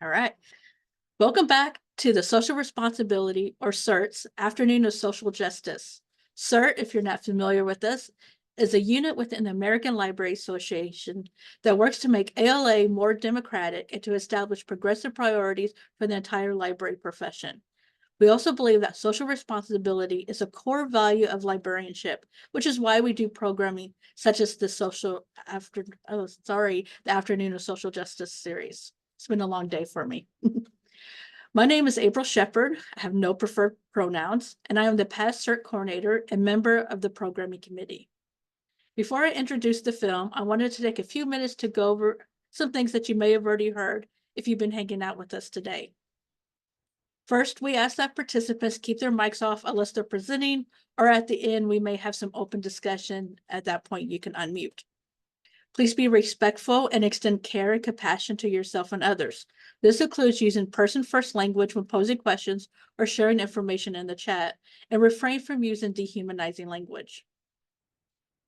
All right. Welcome back to the Social Responsibility, or SRRT's, Afternoon of Social Justice. SRRT, if you're not familiar with this, is a unit within the American Library Association that works to make ALA more democratic and to establish progressive priorities for the entire library profession. We also believe that social responsibility is a core value of librarianship, which is why we do programming such as the Afternoon of Social Justice series. It's been a long day for me. My name is April Shepard. I have no preferred pronouns, and I am the past SRRT coordinator and member of the programming committee. Before I introduce the film, I wanted to take a few minutes to go over some things that you may have already heard if you've been hanging out with us today. First, we ask that participants keep their mics off unless they're presenting, or at the end, we may have some open discussion. At that point, you can unmute. Please be respectful and extend care and compassion to yourself and others. This includes using person-first language when posing questions or sharing information in the chat, and refrain from using dehumanizing language.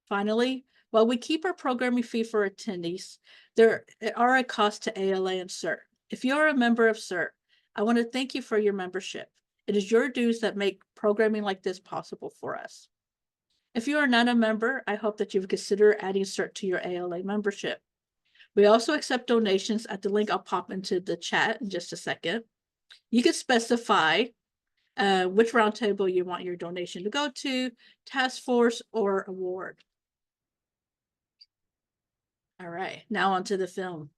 Finally, while we keep our programming fee for attendees, there are a cost to ALA and SRRT. If you are a member of SRRT, I want to thank you for your membership. It is your dues that make programming like this possible for us. If you are not a member, I hope that you would consider adding SRRT to your ALA membership. We also accept donations at the link I'll pop into the chat in just a second. You can specify which roundtable you want your donation to go to, task force, or award. All right, now on to the film.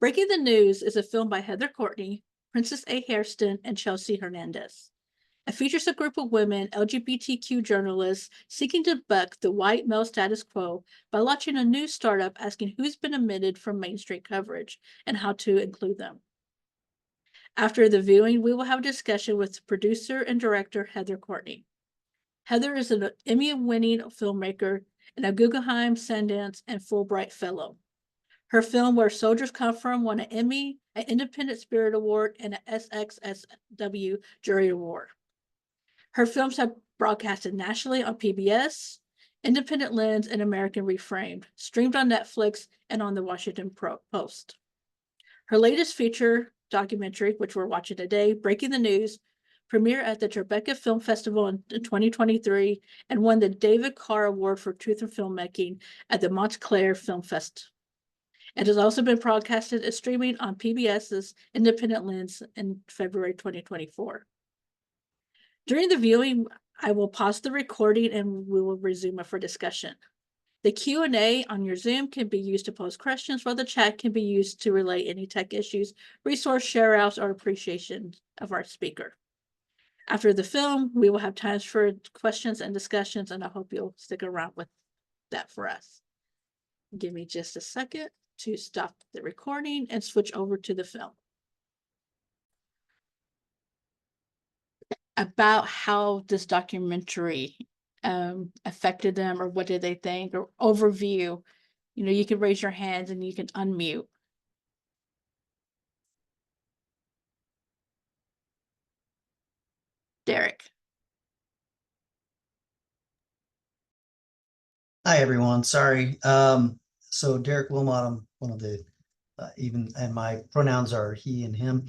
Breaking the News is a film by Heather Courtney, Princess A. Hairston, and Chelsea Hernandez. It features a group of women, LGBTQ journalists, seeking to buck the white male status quo by launching a new startup asking who's been omitted from mainstream coverage and how to include them. After the viewing, we will have a discussion with producer and director Heather Courtney. Heather is an Emmy-winning filmmaker and a Guggenheim, Sundance, and Fulbright Fellow. Her film Where Soldiers Come From won an Emmy, an Independent Spirit Award, and an SXSW Jury Award. Her films have broadcasted nationally on PBS, Independent Lens, and American Reframed, streamed on Netflix and on the Washington Post. Her latest feature documentary, which we're watching today, Breaking the News, premiered at the Tribeca Film Festival in 2023 and won the David Carr Award for Truth in Filmmaking at the Montclair Film Fest. It has also been broadcasted as streaming on PBS's Independent Lens in February 2024. During the viewing, I will pause the recording and we will resume it for discussion. The Q&A on your Zoom can be used to pose questions, while the chat can be used to relay any tech issues, resource share-outs, or appreciation of our speaker. After the film, we will have times for questions and discussions, and I hope you'll stick around with that for us. Give me just a second to stop the recording and switch over to the film. About how this documentary affected them, or what did they think, or overview, you can raise your hands and you can unmute. Derek. Hi, everyone. Sorry. So Derek Wilmot, I'm one of the, and my pronouns are he and him.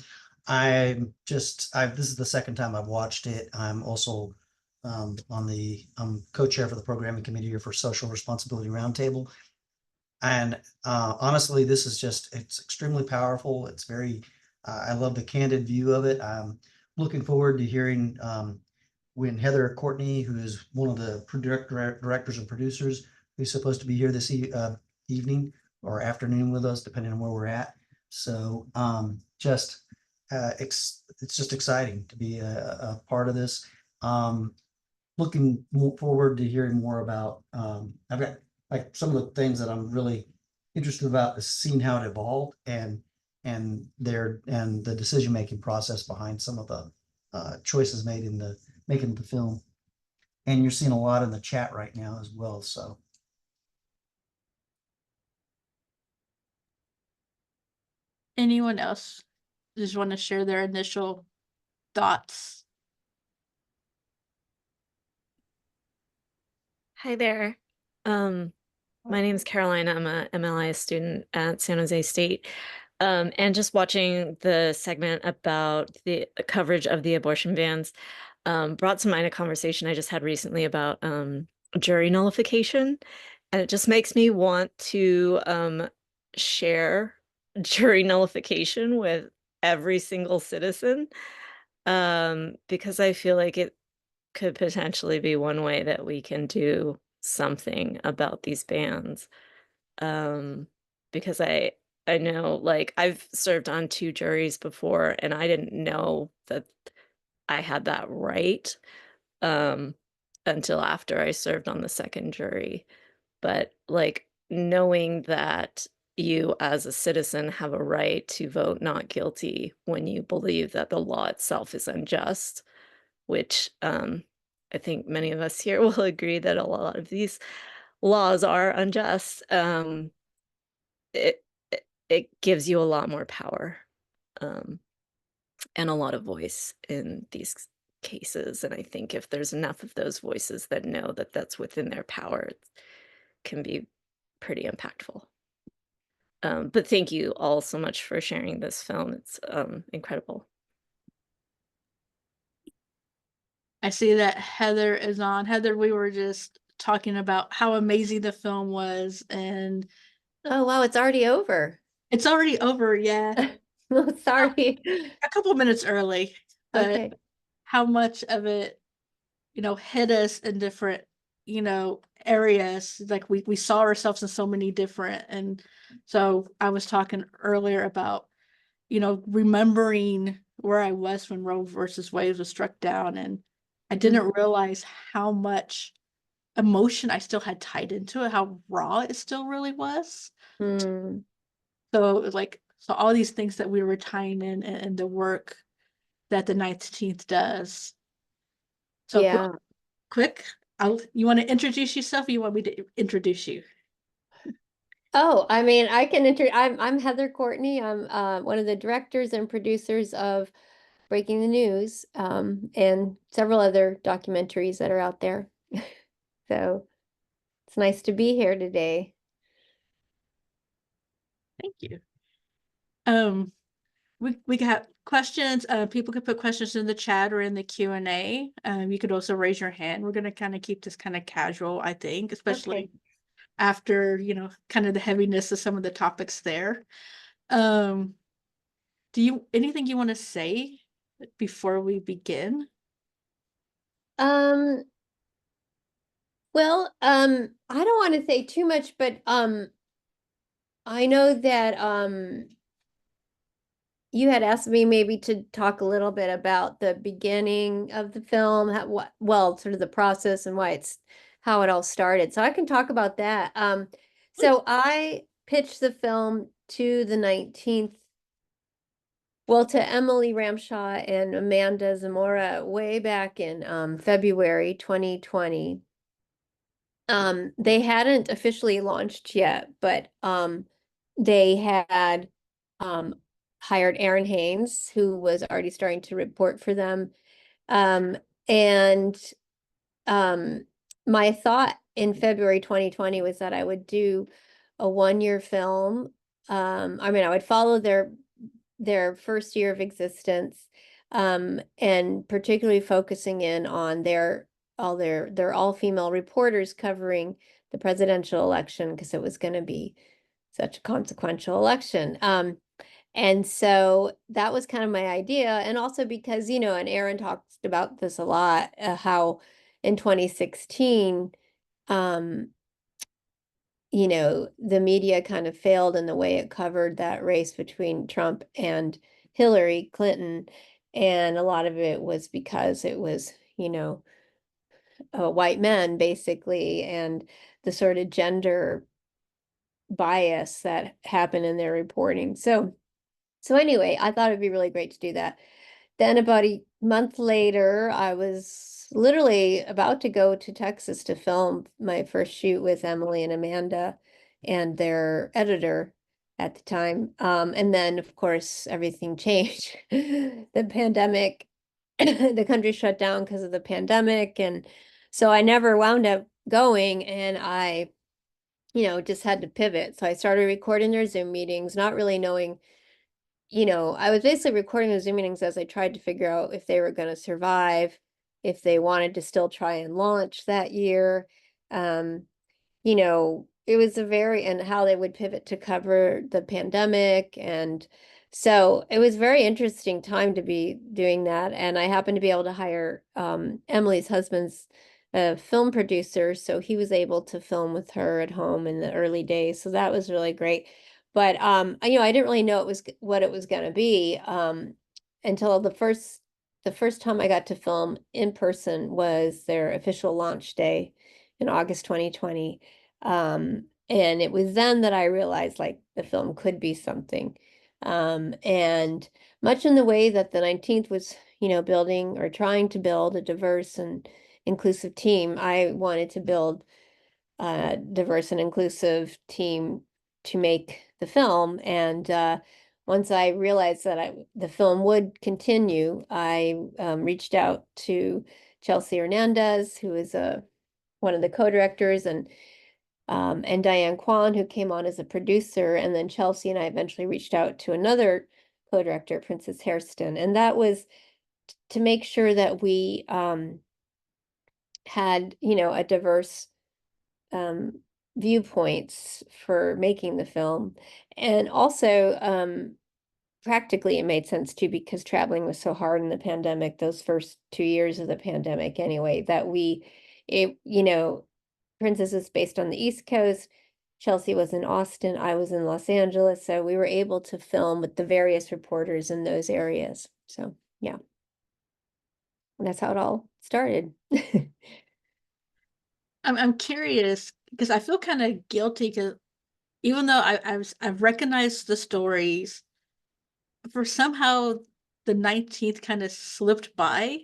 This is the second time I've watched it. I'm also I'm co-chair for the programming committee here for Social Responsibility Roundtable. And honestly, this is it's extremely powerful. It's very, I love the candid view of it. I'm looking forward to hearing when Heather Courtney, who is one of the directors and producers, who's supposed to be here this evening or afternoon with us, depending on where we're at. So it's just exciting to be a part of this. Looking forward to hearing more about, I've got like some of the things that I'm really interested about is seeing how it evolved and the decision-making process behind some of the choices made in making the film. And you're seeing a lot in the chat right now as well. So Anyone else just want to share their initial thoughts? Hi there. My name is Caroline. I'm a MLI student at San Jose State. And just watching the segment about the coverage of the abortion bans brought to mind a conversation I just had recently about jury nullification. And it just makes me want to share jury nullification with every single citizen, because I feel like it could potentially be one way that we can do something about these bans. Um, because I know, like, I've served on 2 juries before, and I didn't know that I had that right, um, until after I served on the 2nd jury. But, like, knowing that you as a citizen have a right to vote not guilty when you believe that the law itself is unjust, which, I think many of us here will agree that a lot of these laws are unjust, it gives you a lot more power, um, and a lot of voice in these cases, and I think if there's enough of those voices that know that that's within their power, it can be pretty impactful. But thank you all so much for sharing this film. It's, incredible. I see that Heather is on. Heather, we were just talking about how amazing the film was, and Oh, wow, it's already over. it's already over, yeah. Well, sorry. A couple minutes early, but Okay. how much of it, hit us in different, areas. Like we saw ourselves in so many different, and so I was talking earlier about, remembering where I was when Roe versus Wade was struck down, and I didn't realize how much emotion I still had tied into it, how raw it still really was. Mm. So it was like, so all these things that we were tying in and the work that the 19th does. So real Yeah. quick, you want to introduce yourself or you want me to introduce you? Oh, I mean, I can I'm Heather Courtney. I'm one of the directors and producers of Breaking the News, and several other documentaries that are out there. So it's nice to be here today. Thank you. Um, we got questions. People could put questions in the chat or in the Q&A. You could also raise your hand. We're gonna kind of keep this kind of casual, I think, especially Okay. after, kind of the heaviness of some of the topics there. Um, do you anything you want to say before we begin? Um, well, I don't want to say too much, but I know that you had asked me maybe to talk a little bit about the beginning of the film, well, sort of the process and how it all started. So I can talk about that. So I pitched the film to the 19th, well, to Emily Ramshaw and Amanda Zamora way back in February 2020. They hadn't officially launched yet, but they had um, hired Errin Haines, who was already starting to report for them. And my thought in February 2020 was that I would do a 1-year film. I mean, I would follow their first year of existence, and particularly focusing in on their all-female reporters covering the presidential election because it was going to be such a consequential election. And so that was kind of my idea. And also because, and Aaron talked about this a lot, how in 2016, um, the media kind of failed in the way it covered that race between Trump and Hillary Clinton. And a lot of it was because it was, white men basically, and the sort of gender bias that happened in their reporting. So anyway, I thought it'd be really great to do that. Then about a month later, I was literally about to go to Texas to film my first shoot with Emily and Amanda and their editor at the time. And then, of course, everything changed. The pandemic, the country shut down because of the pandemic. And so I never wound up going, and I just had to pivot. So I started recording their Zoom meetings, not really knowing you know, I was basically recording those Zoom meetings as I tried to figure out if they were going to survive, if they wanted to still try and launch that year. You know, it was and how they would pivot to cover the pandemic. And so it was very interesting time to be doing that. And I happened to be able to hire Emily's husband's film producer. So he was able to film with her at home in the early days. So that was really great. But you know, I didn't really know what it was going to be until the first time I got to film in person was their official launch day in August 2020. And it was then that I realized like the film could be something. And much in the way that the 19th was, you know, building or trying to build a diverse and inclusive team, I wanted to build a diverse and inclusive team to make the film. And once I realized that the film would continue, I reached out to Chelsea Hernandez, who is one of the co-directors, and Diane Kwan, who came on as a producer. And then Chelsea and I eventually reached out to another co-director, Princess Hairston. And that was to make sure that we had, you know, a diverse viewpoints for making the film. And also, practically it made sense too, because traveling was so hard in the pandemic, those first 2 years of the pandemic anyway, that you know, Princess is based on the East Coast. Chelsea was in Austin. I was in Los Angeles. So we were able to film with the various reporters in those areas. So yeah. And that's how it all started. I'm curious because I feel kind of guilty because even though I've recognized the stories, for somehow the 19th kind of slipped by.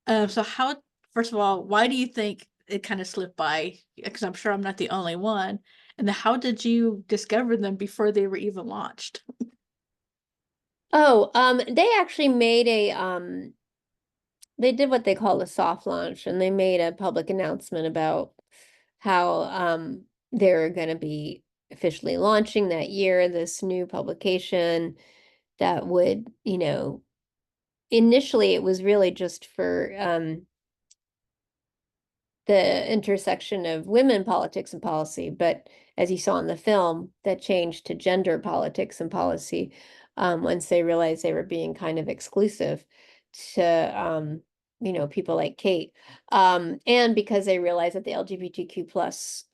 So how, first of all, why do you think it kind of slipped by? Because I'm sure I'm not the only one. And then how did you discover them before they were even launched? Oh, they actually made they did what they call a soft launch, and they made a public announcement about how they're going to be officially launching that year this new publication that would, you know, initially it was really just for the intersection of women politics and policy, but as you saw in the film, that changed to gender politics and policy once they realized they were being kind of exclusive to you know, people like Kate, and because they realized that the LGBTQ plus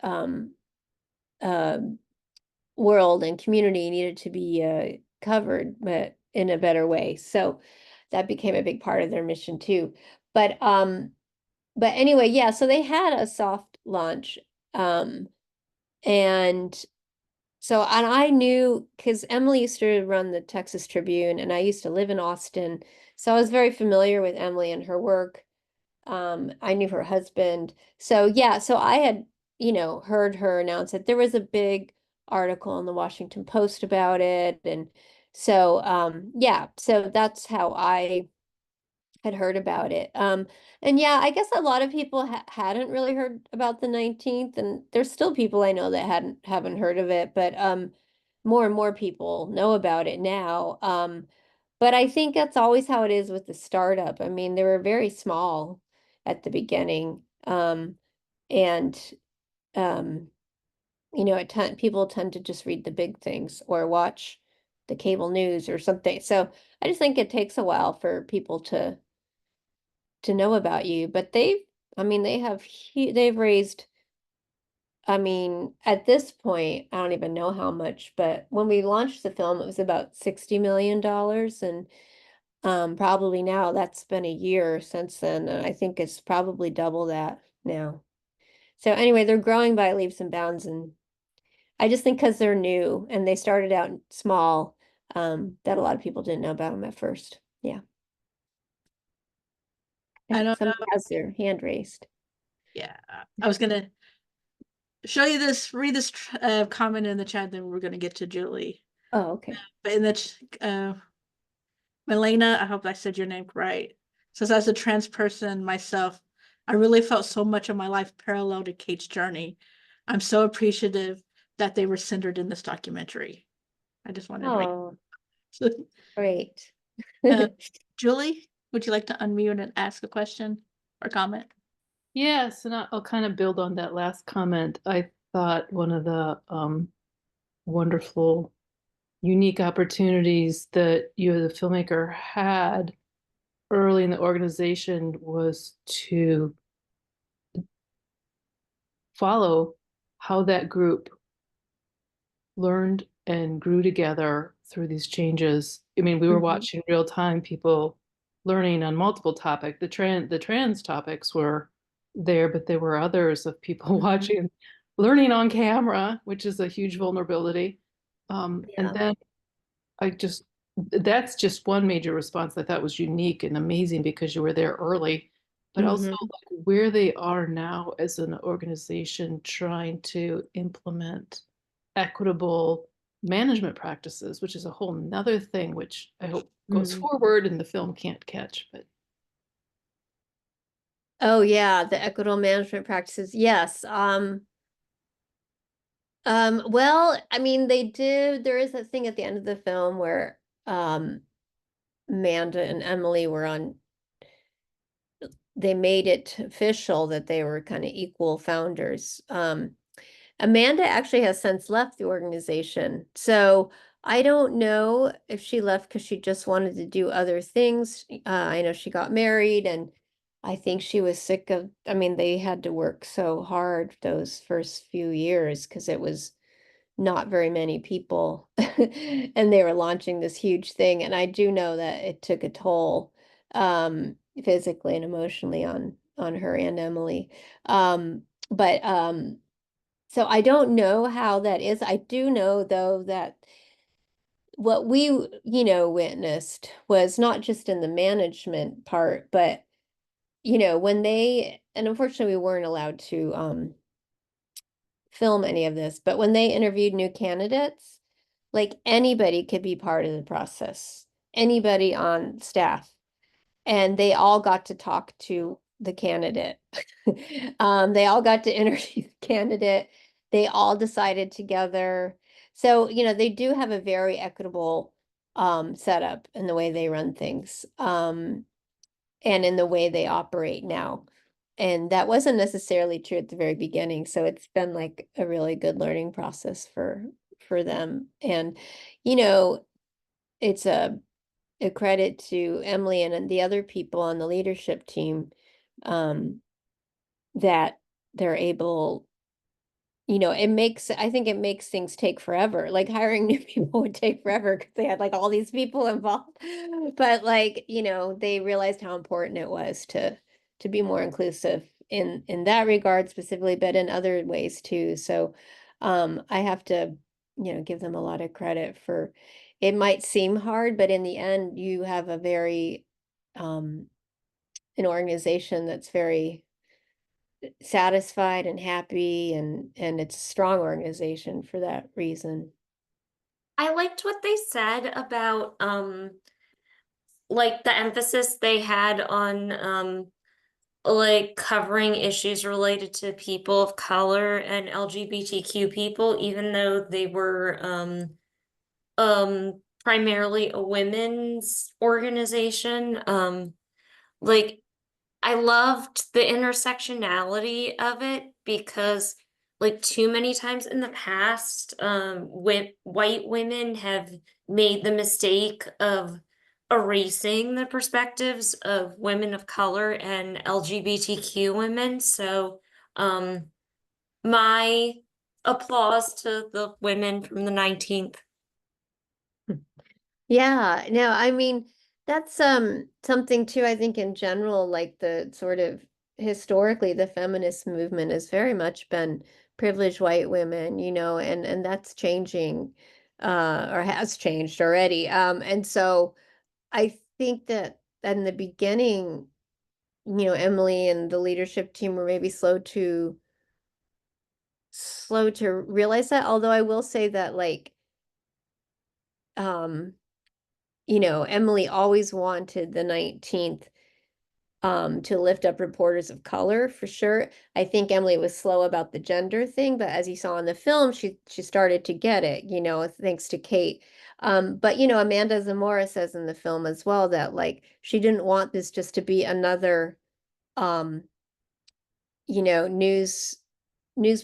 world and community needed to be covered, but in a better way. So that became a big part of their mission too. But anyway, yeah, so they had a soft launch. And so, and I knew because Emily used to run the Texas Tribune and I used to live in Austin. So I was very familiar with Emily and her work. I knew her husband. So yeah, so I had, you know, heard her announce it. There was a big article in the Washington Post about it. And so yeah, so that's how I had heard about it. And yeah, I guess a lot of people hadn't really heard about the 19th, and there's still people I know that haven't heard of it, but more and more people know about it now. But I think that's always how it is with the startup. I mean, they were very small at the beginning. And um, you know, people tend to just read the big things or watch the cable news or something. So I just think it takes a while for people to know about you, but I mean, they've raised, I mean, at this point, I don't even know how much, but when we launched the film, it was about $60 million. And probably now that's been a year since then. And I think it's probably double that now. So anyway, they're growing by leaps and bounds. And I just think because they're new and they started out small, that a lot of people didn't know about them at first. Yeah. I I think don't know. somebody has their hand raised. Yeah, I was gonna show you this, read this comment in the chat, then we're gonna get to Julie. Oh, okay. But in the Milena, I hope I said your name right. Says, as a trans person myself, I really felt so much of my life parallel to Kate's journey. I'm so appreciative that they were centered in this documentary. I just wanted to Oh, Great. Julie, would you like to unmute and ask a question or comment? Yes, and I'll kind of build on that last comment. I thought one of the wonderful, unique opportunities that you as a filmmaker had early in the organization was to follow how that group learned and grew together through these changes. I mean, we were watching real time people learning on multiple topics. The trans topics were there, but there were others of people watching, learning on camera, which is a huge vulnerability. And then that's just one major response I thought was unique and amazing because you were there early, but also like where they are now as an organization trying to implement equitable management practices, which is a whole nother thing, which I hope goes forward and the film can't catch, but. Oh yeah, the equitable management practices. Yes. Well, I mean, there is that thing at the end of the film where Amanda and Emily they made it official that they were kind of equal founders. Amanda actually has since left the organization. So I don't know if she left because she just wanted to do other things. I know she got married and I think she was sick of, I mean, they had to work so hard those first few years because it was not very many people and they were launching this huge thing. And I do know that it took a toll physically and emotionally on her and Emily. But so I don't know how that is. I do know though that what we, witnessed was not just in the management part, but when and unfortunately we weren't allowed to film any of this, but when they interviewed new candidates, like anybody could be part of the process, anybody on staff, and they all got to talk to the candidate. They all got to interview the candidate. They all decided together. So, they do have a very equitable setup in the way they run things, and in the way they operate now. And that wasn't necessarily true at the very beginning. So it's been like a really good learning process for them. And, it's a credit to Emily and the other people on the leadership team that they're able, I think it makes things take forever. Like hiring new people would take forever because they had like all these people involved. But like, they realized how important it was to be more inclusive in that regard specifically, but in other ways too. So I have to, give them a lot of credit for it might seem hard, but in the end, you have a very an organization that's very satisfied and happy and it's a strong organization for that reason. I liked what they said about like the emphasis they had on like covering issues related to people of color and LGBTQ people, even though they were primarily a women's organization. Like I loved the intersectionality of it because like too many times in the past, white women have made the mistake of erasing the perspectives of women of color and LGBTQ women. So, my applause to the women from the 19th. Yeah, no, I mean, that's something too, I think in general, like the sort of historically the feminist movement has very much been privileged white women, and that's changing or has changed already. And so I think that in the beginning, Emily and the leadership team were maybe slow to realize that, although I will say that like Emily always wanted the 19th to lift up reporters of color for sure. I think Emily was slow about the gender thing, but as you saw in the film, she started to get it, you know, thanks to Kate. But you know, Amanda Zamora says in the film as well that like she didn't want this just to be another you know, news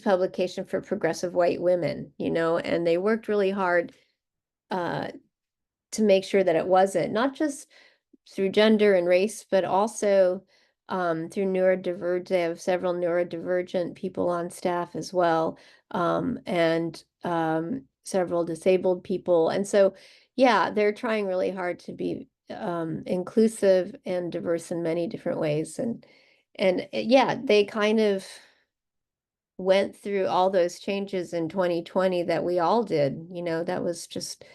publication for progressive white women, you know, and they worked really hard to make sure that it wasn't, not just through gender and race, but also through neurodivergent. They have several neurodivergent people on staff as well, and several disabled people. And so, yeah, they're trying really hard to be inclusive and diverse in many different ways. And yeah, they kind of went through all those changes in 2020 that we all did. You know, that was just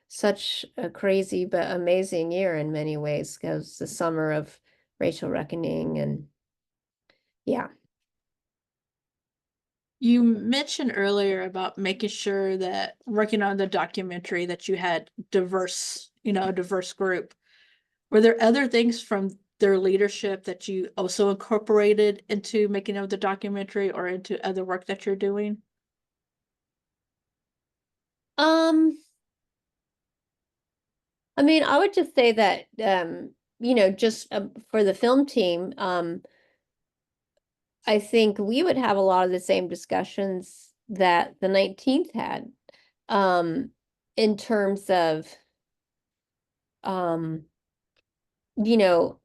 such a crazy but amazing year in many ways, because the summer of racial reckoning. And yeah. You mentioned earlier about making sure that working on the documentary that you had diverse, you know, a diverse group. Were there other things from their leadership that you also incorporated into making of the documentary or into other work that you're doing? I mean, I would just say that you know, just for the film team, I think we would have a lot of the same discussions that the 19th had, in terms of you know,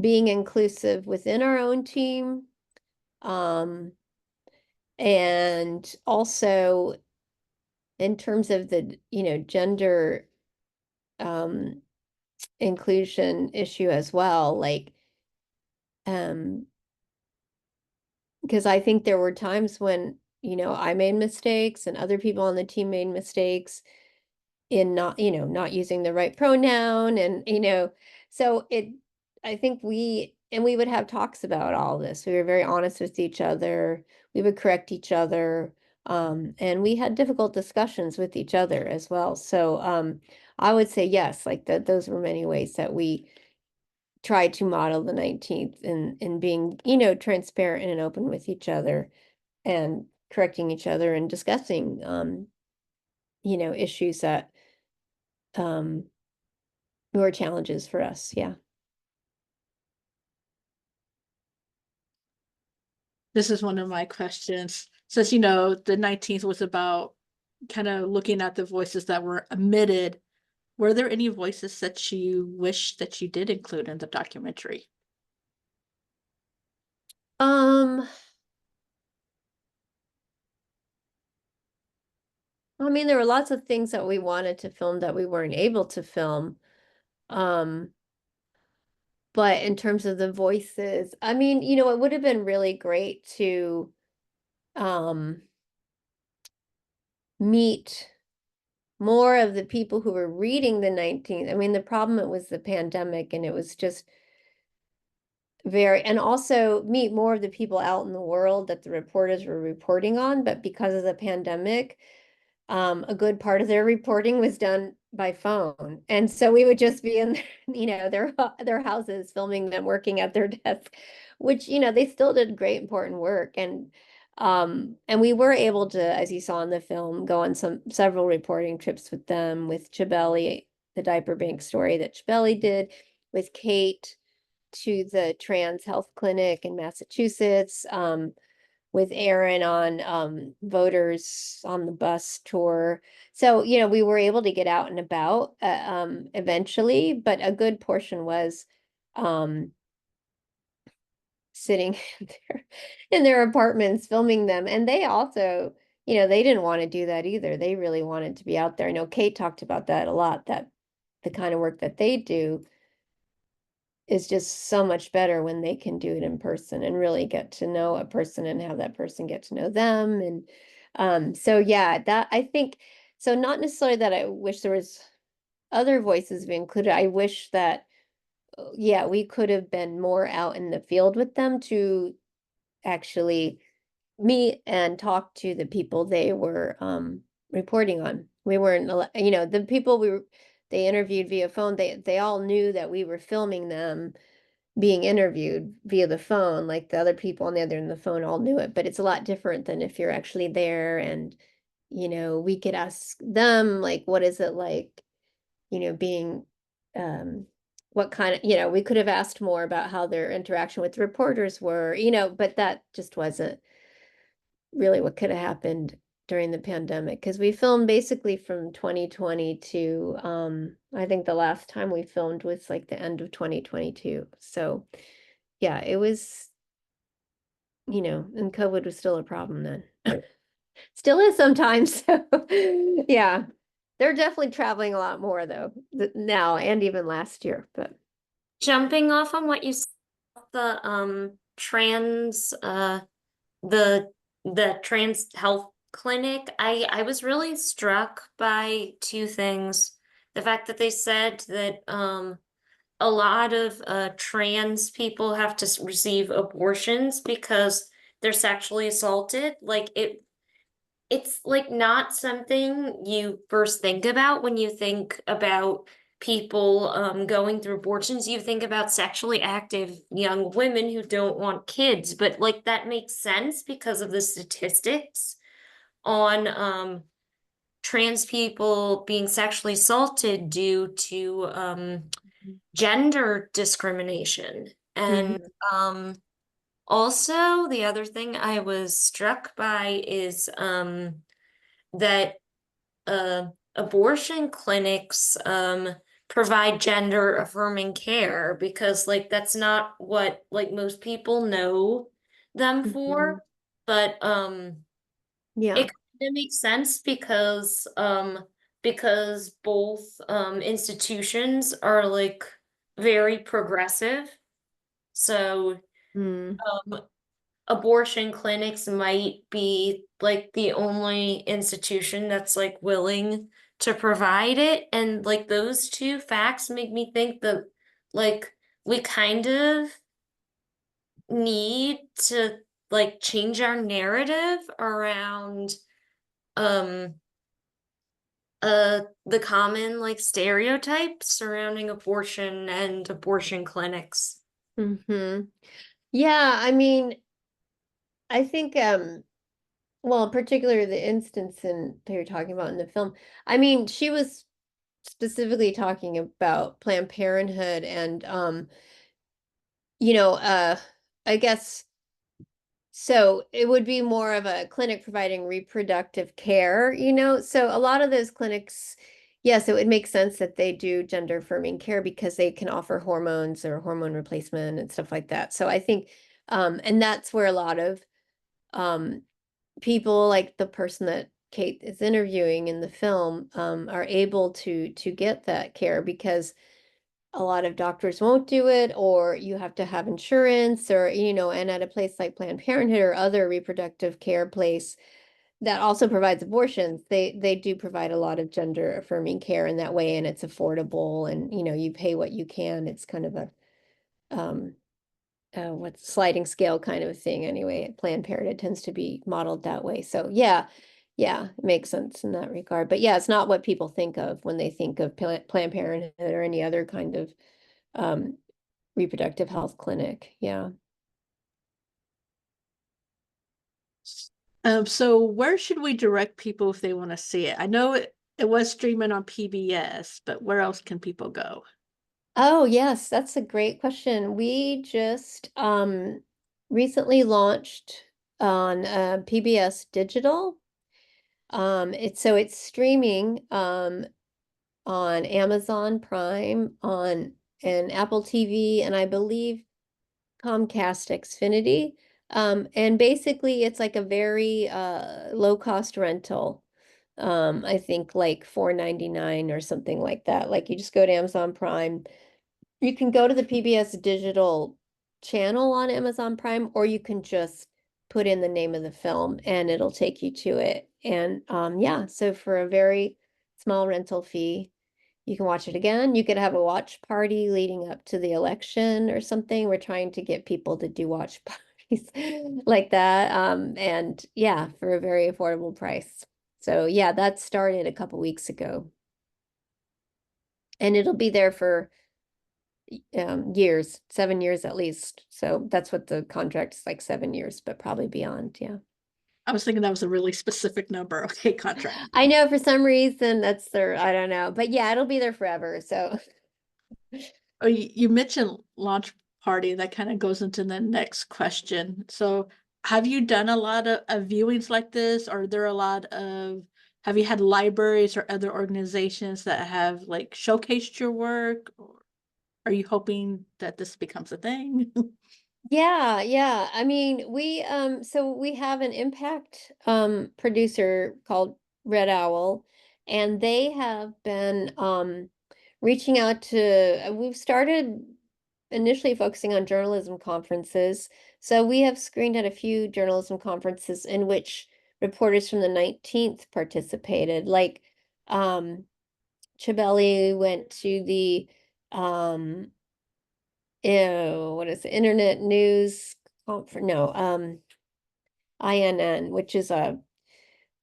being inclusive within our own team, and also in terms of the, you know, gender inclusion issue as well, like because I think there were times when, you know, I made mistakes and other people on the team made mistakes in not, you know, not using the right pronoun, and you know, so I think we would have talks about all this. We were very honest with each other. We would correct each other, and we had difficult discussions with each other as well. So I would say yes, like that those were many ways that we tried to model the 19th in being, you know, transparent and open with each other and correcting each other and discussing you know, issues that were challenges for us. Yeah. This is one of my questions. Since, you know, the 19th was about kind of looking at the voices that were omitted, were there any voices that you wish that you did include in the documentary? I mean, there were lots of things that we wanted to film that we weren't able to film. But in terms of the voices, I mean, you know, it would have been really great to meet more of the people who were reading the 19th. I mean, the problem, it was the pandemic, and it was just and also meet more of the people out in the world that the reporters were reporting on. But because of the pandemic, a good part of their reporting was done by phone. And so we would just be in, you know, their houses, filming them working at their desk, which, you know, they still did great, important work. And we were able to, as you saw in the film, go on several reporting trips with them, with Chibeli, the diaper bank story that Chibeli did, with Kate to the trans health clinic in Massachusetts, with Errin on voters on the bus tour. So, you know, we were able to get out and about eventually, but a good portion was sitting in their apartments filming them. And they also, you know, they didn't want to do that either. They really wanted to be out there. I know Kate talked about that a lot, that the kind of work that they do is just so much better when they can do it in person and really get to know a person and have that person get to know them. And so yeah, that I think, so not necessarily that I wish there was other voices be included. I wish that yeah, we could have been more out in the field with them to actually meet and talk to the people they were reporting on. We weren't, you know, the people they interviewed via phone, they all knew that we were filming them, being interviewed via the phone, like the other people on the other end of the phone all knew it, but it's a lot different than if you're actually there. And, we could ask them, like, what is it like, being, what kind of, we could have asked more about how their interaction with reporters were, but that just wasn't really what could have happened during the pandemic, because we filmed basically from 2020 to I think the last time we filmed was like the end of 2022. So yeah, it was, and COVID was still a problem then. Still is sometimes. So yeah, they're definitely traveling a lot more though now and even last year. But Jumping off on what you said, the trans the trans health clinic, I was really struck by two things. The fact that they said that a lot of trans people have to receive abortions because they're sexually assaulted. Like it's like not something you first think about when you think about people going through abortions. You think about sexually active young women who don't want kids, but like that makes sense because of the statistics on trans people being sexually assaulted due to gender discrimination. And also the other thing I was struck by is that abortion clinics provide gender affirming care, because like that's not what like most people know them for. But yeah. it kind of makes sense because both institutions are like very progressive. So abortion clinics might be like the only institution that's like willing to provide it. And like those two facts make me think that like we kind of need to like change our narrative around um the common like stereotypes surrounding abortion and abortion clinics. Yeah, I mean, I think well, particularly the instance that you're talking about in the film. I mean, she was specifically talking about Planned Parenthood and I guess so it would be more of a clinic providing reproductive care, So a lot of those clinics, yes, it would make sense that they do gender affirming care because they can offer hormones or hormone replacement and stuff like that. So I think and that's where a lot of people like the person that Kate is interviewing in the film are able to get that care, because a lot of doctors won't do it, or you have to have insurance, or and at a place like Planned Parenthood or other reproductive care place that also provides abortions, they do provide a lot of gender affirming care in that way, and it's affordable, and you pay what you can. It's kind of a what's sliding scale kind of a thing anyway. Planned Parenthood tends to be modeled that way. So yeah, it makes sense in that regard. But yeah, it's not what people think of when they think of Planned Parenthood or any other kind of reproductive health clinic. Yeah. So where should we direct people if they want to see it? I know it was streaming on PBS, but where else can people go? Oh, yes, that's a great question. We just recently launched on PBS Digital. It's streaming on Amazon Prime, and Apple TV, and I believe Comcast Xfinity. And basically it's like a very low cost rental. I think like $4.99 or something like that. Like you just go to Amazon Prime. You can go to the PBS Digital channel on Amazon Prime, or you can just put in the name of the film and it'll take you to it. And yeah, so for a very small rental fee, you can watch it again. You could have a watch party leading up to the election or something. We're trying to get people to do watch parties like that. And yeah, for a very affordable price. So yeah, that started a couple weeks ago. And it'll be there for years, 7 years at least. So that's what the contract is, like 7 years, but probably beyond. Yeah. I was thinking that was a really specific number. Okay, contract. I know for some reason that's their, I don't know, but yeah, it'll be there forever. So Oh, you mentioned launch party. That kind of goes into the next question. So have you done a lot of viewings like this? Or are there a lot of, have you had libraries or other organizations that have like showcased your work? Or are you hoping that this becomes a thing? yeah. I mean, so we have an impact producer called Red Owl, and they have been reaching out to, we've started initially focusing on journalism conferences. So we have screened at a few journalism conferences in which reporters from the 19th participated. Like Chabeli went to the what is it, Internet News Conference? No, INN, which is a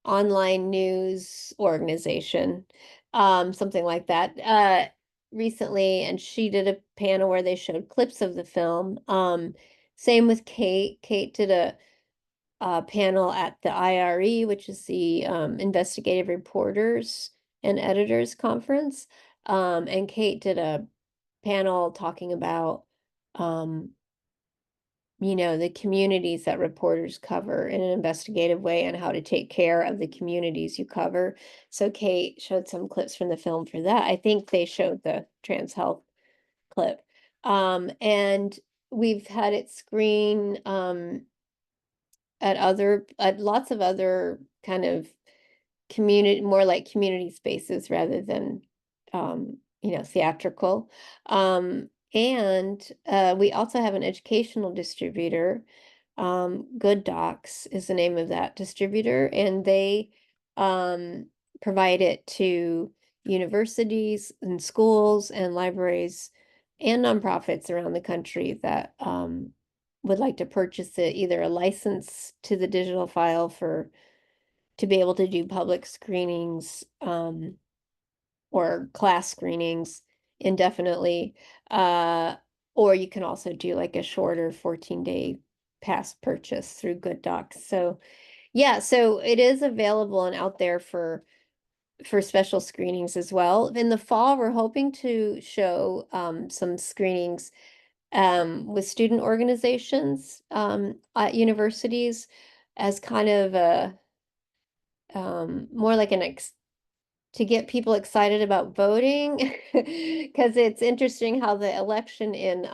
online news organization, something like that, recently, and she did a panel where they showed clips of the film. Same with Kate. Kate did a panel at the IRE, which is the Investigative Reporters and Editors Conference. And Kate did a panel talking about the communities that reporters cover in an investigative way and how to take care of the communities you cover. So Kate showed some clips from the film for that. I think they showed the trans health clip. And we've had it screen at lots of other kind of more like community spaces rather than theatrical. And we also have an educational distributor. Good Docs is the name of that distributor, and they provide it to universities and schools and libraries and nonprofits around the country that would like to purchase it, either a license to the digital file to be able to do public screenings or class screenings indefinitely. Or you can also do like a shorter 14-day pass purchase through Good Docs. So yeah, so it is available and out there for special screenings as well. In the fall, we're hoping to show some screenings with student organizations at universities as kind of a more like to get people excited about voting, because it's interesting how the election in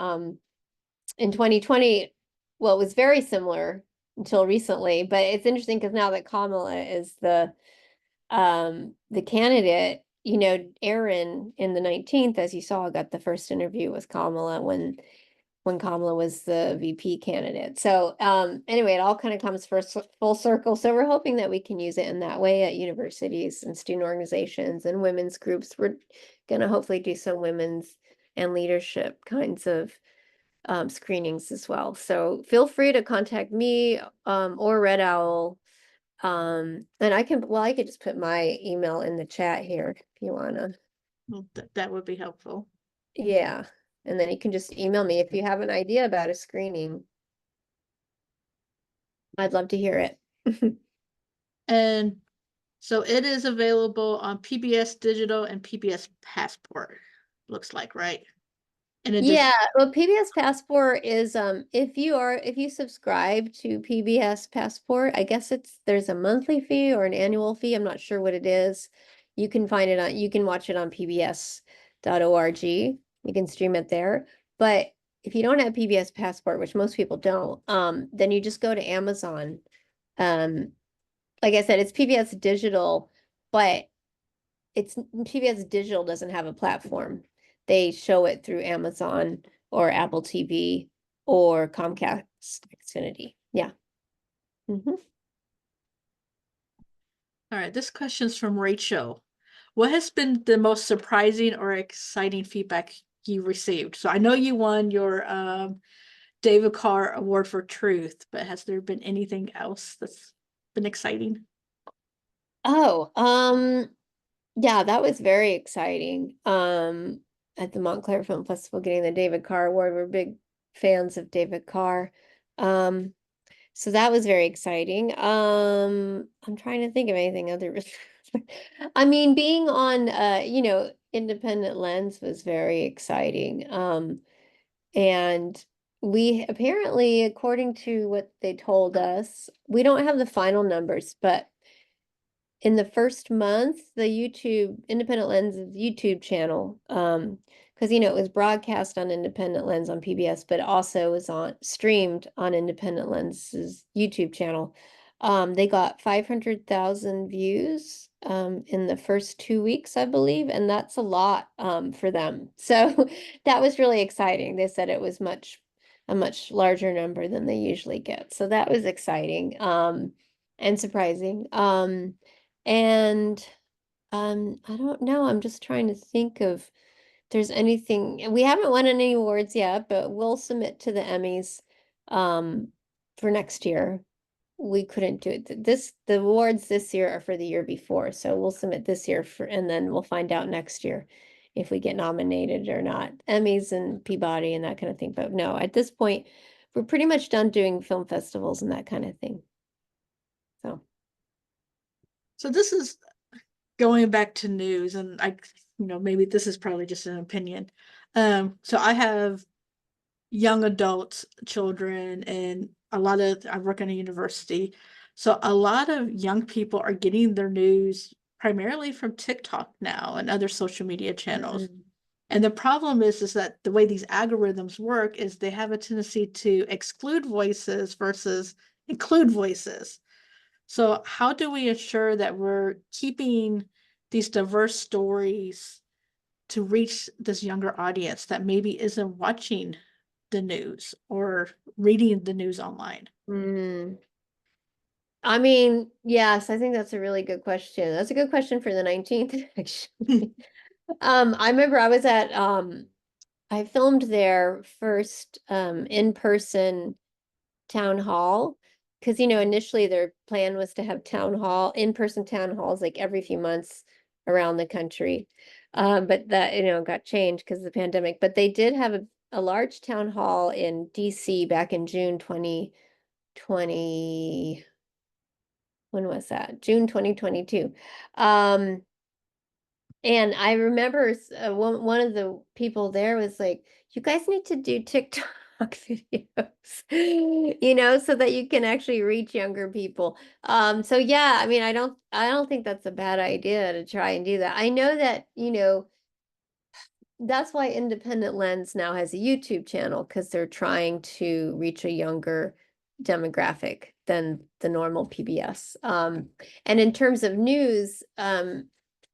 2020, well, it was very similar until recently, but it's interesting because now that Kamala is the candidate, Erin in the 19th, as you saw, got the first interview with Kamala when Kamala was the VP candidate. So anyway, it all kind of comes full circle. So we're hoping that we can use it in that way at universities and student organizations and women's groups. We're going to hopefully do some women's and leadership kinds of screenings as well. So feel free to contact me or Red Owl. And I could just put my email in the chat here if you want to. Well, that would be helpful. Yeah. And then you can just email me if you have an idea about a screening. I'd love to hear it. And so it is available on PBS Digital and PBS Passport, looks like, right? In addition, Yeah, well, PBS Passport is if you subscribe to PBS Passport, I guess there's a monthly fee or an annual fee. I'm not sure what it is. You can watch it on pbs.org. You can stream it there. But if you don't have PBS Passport, which most people don't, then you just go to Amazon. Like I said, it's PBS Digital, but PBS Digital doesn't have a platform. They show it through Amazon or Apple TV or Comcast Xfinity. Yeah. Mm-hmm. all right, this question's from Rachel. What has been the most surprising or exciting feedback you received? So I know you won your David Carr Award for Truth, but has there been anything else that's been exciting? Oh, yeah, that was very exciting. at the Montclair Film Festival getting the David Carr Award. We're big fans of David Carr. So that was very exciting. I'm trying to think of anything other. I mean, being on, Independent Lens was very exciting. And we apparently, according to what they told us, we don't have the final numbers, but in the first month, the Independent Lens's YouTube channel, because it was broadcast on Independent Lens on PBS, but also was streamed on Independent Lens's YouTube channel. They got 500,000 views in the first 2 weeks, I believe, and that's a lot for them. So that was really exciting. They said it was a much larger number than they usually get. So that was exciting and surprising. And I don't know. I'm just trying to think of if there's anything. We haven't won any awards yet, but we'll submit to the Emmys for next year. We couldn't do it. The awards this year are for the year before, so we'll submit this year and then we'll find out next year if we get nominated or not. Emmys and Peabody and that kind of thing. But no, at this point, we're pretty much done doing film festivals and that kind of thing. So this is going back to news, and maybe this is probably just an opinion. So I have young adults, children, and I work in a university. So a lot of young people are getting their news primarily from TikTok now and other social media channels. Mm-hmm. And the problem is that the way these algorithms work is they have a tendency to exclude voices versus include voices. So how do we ensure that we're keeping these diverse stories to reach this younger audience that maybe isn't watching the news or reading the news online? I mean, yes, I think that's a really good question. That's a good question for the 19th, actually. I remember I was at I filmed their first in-person town hall because initially their plan was to have in-person town halls like every few months around the country. But that got changed because of the pandemic. But they did have a large town hall in DC back in June 2020. When was that? June 2022. And I remember one of the people there was like, you guys need to do TikTok videos, so that you can actually reach younger people. So yeah, I mean, I don't think that's a bad idea to try and do that. I know that, that's why Independent Lens now has a YouTube channel, because they're trying to reach a younger demographic than the normal PBS. And in terms of news,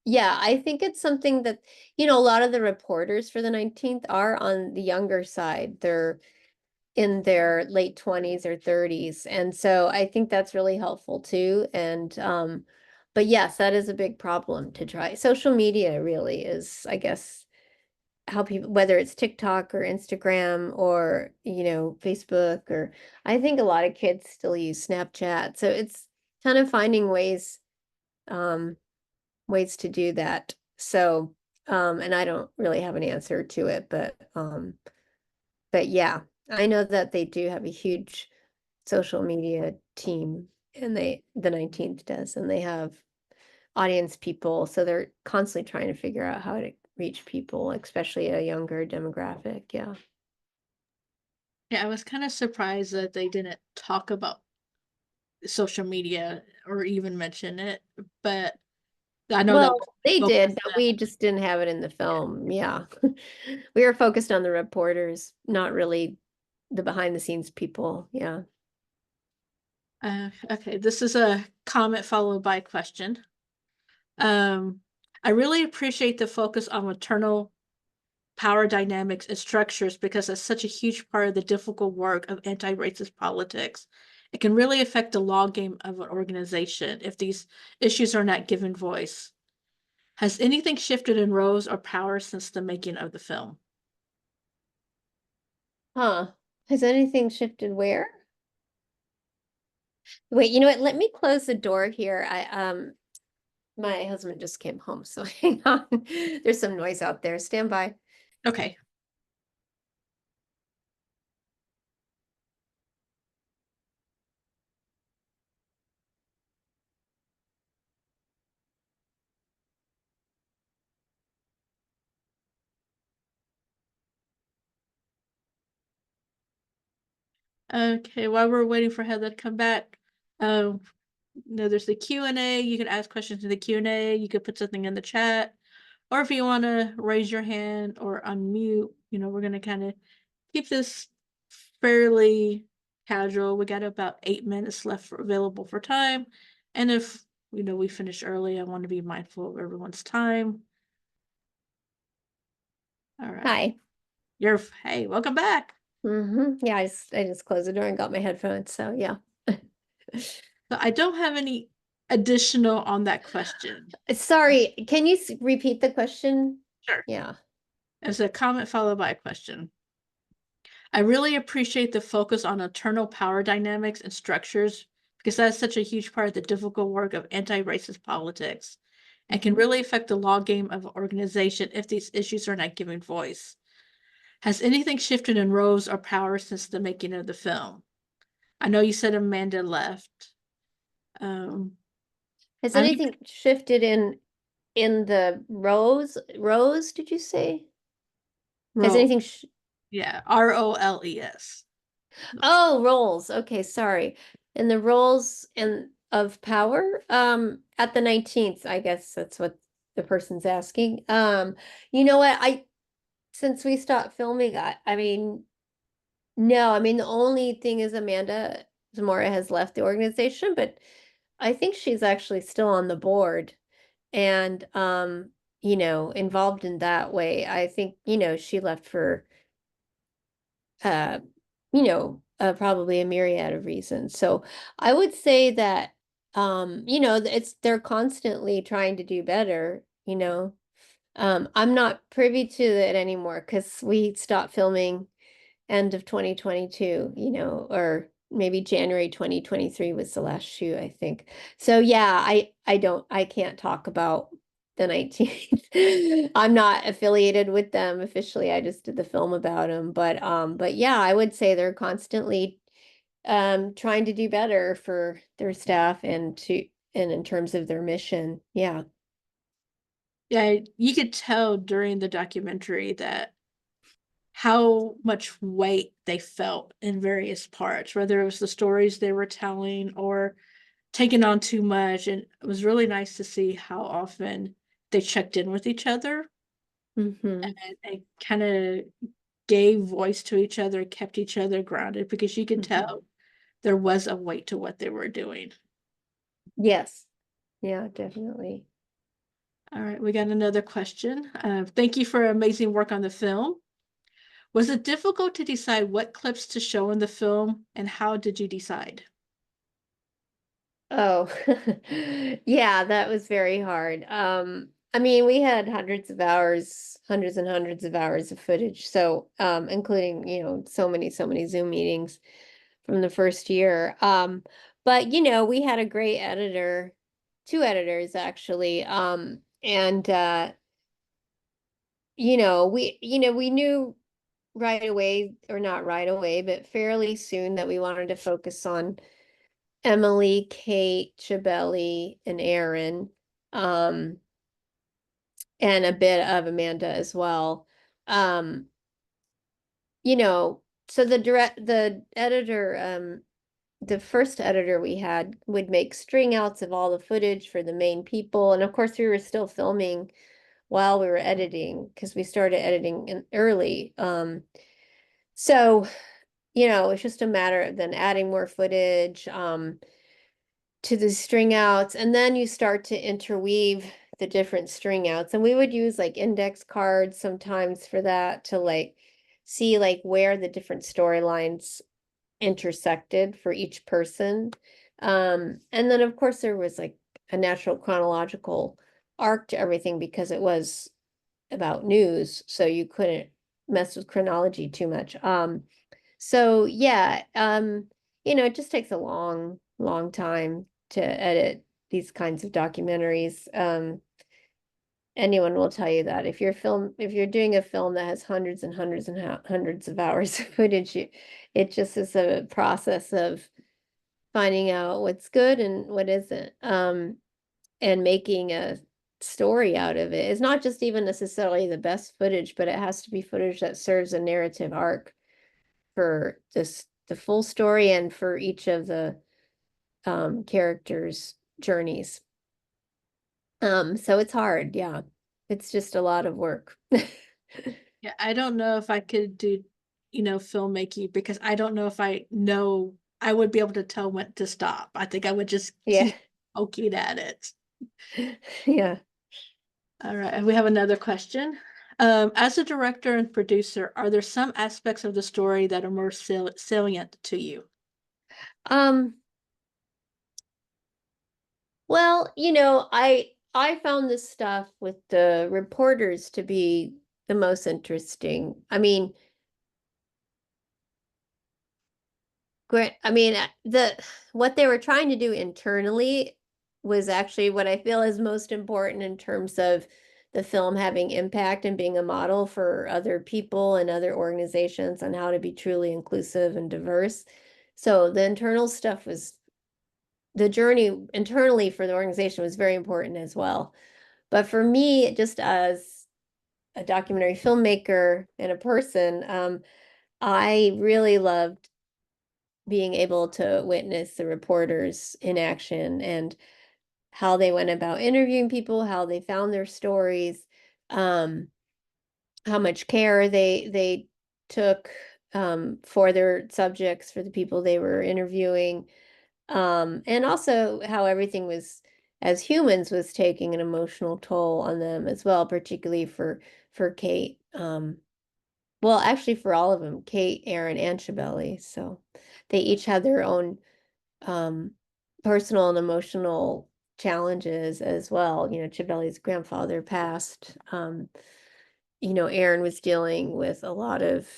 yeah, I think it's something that, a lot of the reporters for the 19th are on the younger side. They're in their late 20s or 30s. And so I think that's really helpful too. And, but yes, that is a big problem to try. Social media really is, I guess, how people, whether it's TikTok or Instagram or, Facebook, or I think a lot of kids still use Snapchat. So it's kind of finding ways to do that. So, and I don't really have an answer to it, but yeah, I know that they do have a huge social media team, and the 19th does, and they have audience people. So they're constantly trying to figure out how to reach people, especially a younger demographic. Yeah. Yeah, I was kind of surprised that they didn't talk about social media or even mention it, but I know that they was did, focused but on- we just didn't have it in the film. Yeah. We were focused on the reporters, not really the behind the scenes people. Yeah. Okay, this is a comment followed by a question. I really appreciate the focus on maternal power dynamics and structures because it's such a huge part of the difficult work of anti-racist politics. It can really affect the log game of an organization if these issues are not given voice. Has anything shifted in roles or power since the making of the film? Huh. Has anything shifted where? Wait, you know what? Let me close the door here. My husband just came home, so hang on. There's some noise out there. Stand by. Okay. Okay, while we're waiting for Heather to come back, there's the Q&A. You can ask questions in the Q&A. You could put something in the chat. Or if you want to raise your hand or unmute, we're going to kind of keep this fairly casual. We got about 8 minutes left available for time. And if, we finish early, I want to be mindful of everyone's time. All right. Hi. Hey, welcome back. Yeah, I just closed the door and got my headphones, so yeah. So I don't have any additional on that question. Sorry, can you repeat the question? Sure. Yeah. It's a comment followed by a question. I really appreciate the focus on internal power dynamics and structures because that's such a huge part of the difficult work of anti-racist politics and can really affect the law game of an organization if these issues are not given voice. Has anything shifted in roles or power since the making of the film? I know you said Amanda left. Has anything shifted in the rows, did you say? Has anything yeah, ROLES. Oh, roles. Okay, sorry. And the roles of power at the 19th, I guess that's what the person's asking. You know what? Since we stopped filming, I mean, no, I mean the only thing is Amanda Zamora has left the organization, but I think she's actually still on the board and involved in that way. I think, she left for probably a myriad of reasons. So I would say that, they're constantly trying to do better, I'm not privy to it anymore because we stopped filming end of 2022, or maybe January 2023 was the last shoot, I think. So yeah, I can't talk about the 19th. I'm not affiliated with them officially. I just did the film about them. But yeah, I would say they're constantly trying to do better for their staff and in terms of their mission. Yeah. Yeah, you could tell during the documentary that how much weight they felt in various parts, whether it was the stories they were telling or taking on too much. And it was really nice to see how often they checked in with each other and kind of gave voice to each other, kept each other grounded, because you could tell there was a weight to what they were doing. Yes. Yeah, definitely. All right, we got another question. Thank you for amazing work on the film. Was it difficult to decide what clips to show in the film, and how did you decide? Oh, yeah, that was very hard. I mean, we had hundreds and hundreds of hours of footage. So, including, so many Zoom meetings from the first year. But we had a great editor, two editors actually. And we knew right away, or not right away, but fairly soon, that we wanted to focus on Emily, Kate, Chabeli, and Erin, and a bit of Amanda as well. So the editor, the first editor we had would make string outs of all the footage for the main people. And of course we were still filming while we were editing because we started editing early. So, it's just a matter of then adding more footage, to the string outs, and then you start to interweave the different string outs. And we would use like index cards sometimes for that to see where the different storylines intersected for each person. And then of course there was a natural chronological arc to everything because it was about news, so you couldn't mess with chronology too much. So yeah, it just takes a long time to edit these kinds of documentaries. anyone will tell you that if you're doing a film that has hundreds and hundreds and hundreds of hours of footage, it just is a process of finding out what's good and what isn't, and making a story out of it. It's not just even necessarily the best footage, but it has to be footage that serves a narrative arc for the full story and for each of the characters' journeys. So it's hard, yeah. It's just a lot of work. Yeah, I don't know if I could do, filmmaking, because I don't know if I would be able to tell when to stop. I think I would just Yeah. keep poking at it. Yeah. All right, and we have another question. As a director and producer, are there some aspects of the story that are more salient to you? Well, I found this stuff with the reporters to be the most interesting. I mean, what they were trying to do internally was actually what I feel is most important in terms of the film having impact and being a model for other people and other organizations on how to be truly inclusive and diverse. So the internal stuff the journey internally for the organization was very important as well. But for me, just as a documentary filmmaker and a person, I really loved being able to witness the reporters in action and how they went about interviewing people, how they found their stories, how much care they took for their subjects, for the people they were interviewing, and also how everything was, as humans, was taking an emotional toll on them as well, particularly for Kate. Well, actually for all of them, Kate, Erin, and Shibeli. So they each had their own personal and emotional challenges as well. Shibeli's grandfather passed. Erin was dealing with a lot of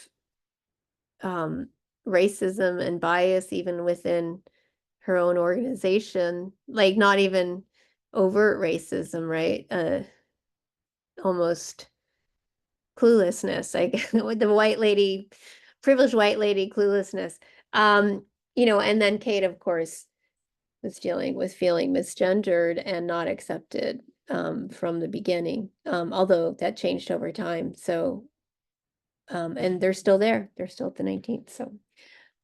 racism and bias even within her own organization, like not even overt racism, right? Almost cluelessness, like with the privileged white lady cluelessness. And then Kate, of course, was dealing with feeling misgendered and not accepted from the beginning, although that changed over time. So, and they're still there. They're still at the 19th. So,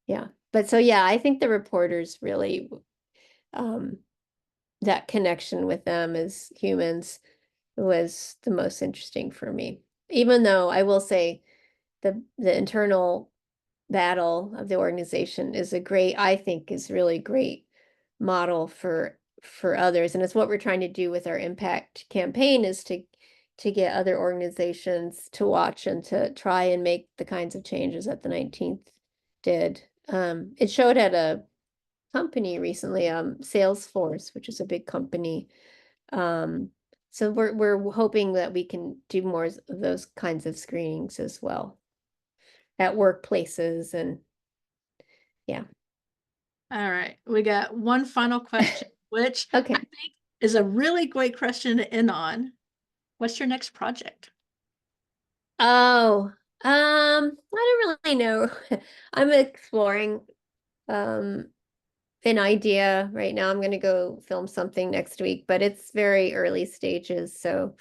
yeah. But so, yeah, I think the reporters really, that connection with them as humans was the most interesting for me. Even though I will say the internal battle of the organization I think is really great model for others. And it's what we're trying to do with our impact campaign, is to get other organizations to watch and to try and make the kinds of changes that the 19th did. It showed at a company recently, Salesforce, which is a big company. So we're hoping that we can do more of those kinds of screenings as well at workplaces, and yeah. All right, we got one final question, which Okay. I think is a really great question to end on. What's your next project? Oh, I don't really know. I'm exploring an idea right now. I'm going to go film something next week, but it's very early stages. So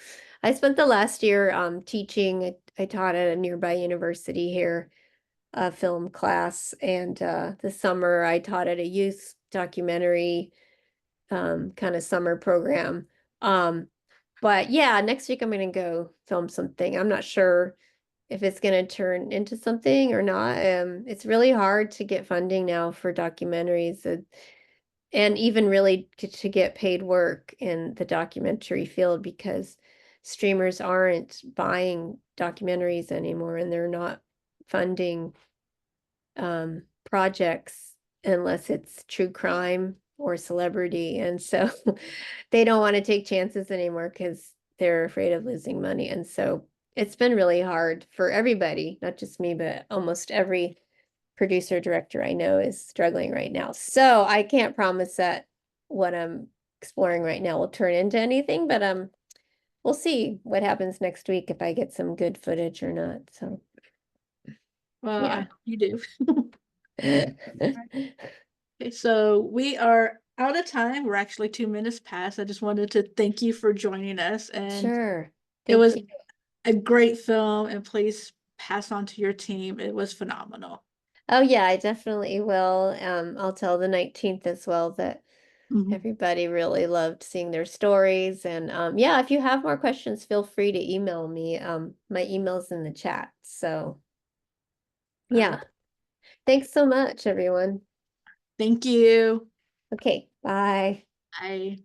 I spent the last year teaching. I taught at a nearby university here, a film class, and this summer I taught at a youth documentary kind of summer program. But yeah, next week I'm going to go film something. I'm not sure if it's going to turn into something or not. It's really hard to get funding now for documentaries, and even really to get paid work in the documentary field, because streamers aren't buying documentaries anymore, and they're not funding projects unless it's true crime or celebrity. And so they don't want to take chances anymore because they're afraid of losing money. And so it's been really hard for everybody, not just me, but almost every producer director I know is struggling right now. So I can't promise that what I'm exploring right now will turn into anything, but we'll see what happens next week if I get some good footage or not. So Well, Yeah. you do. Okay, so we are out of time. We're actually 2 minutes past. I just wanted to thank you for joining us, and Sure. it Thank was you. a great film, and please pass on to your team. It was phenomenal. Oh yeah, I definitely will. I'll tell the 19th as well that Mhm. everybody really loved seeing their stories. And yeah, if you have more questions, feel free to email me. My email's in the chat. So yeah. Thanks so much, everyone. Thank you. Okay, bye. Bye.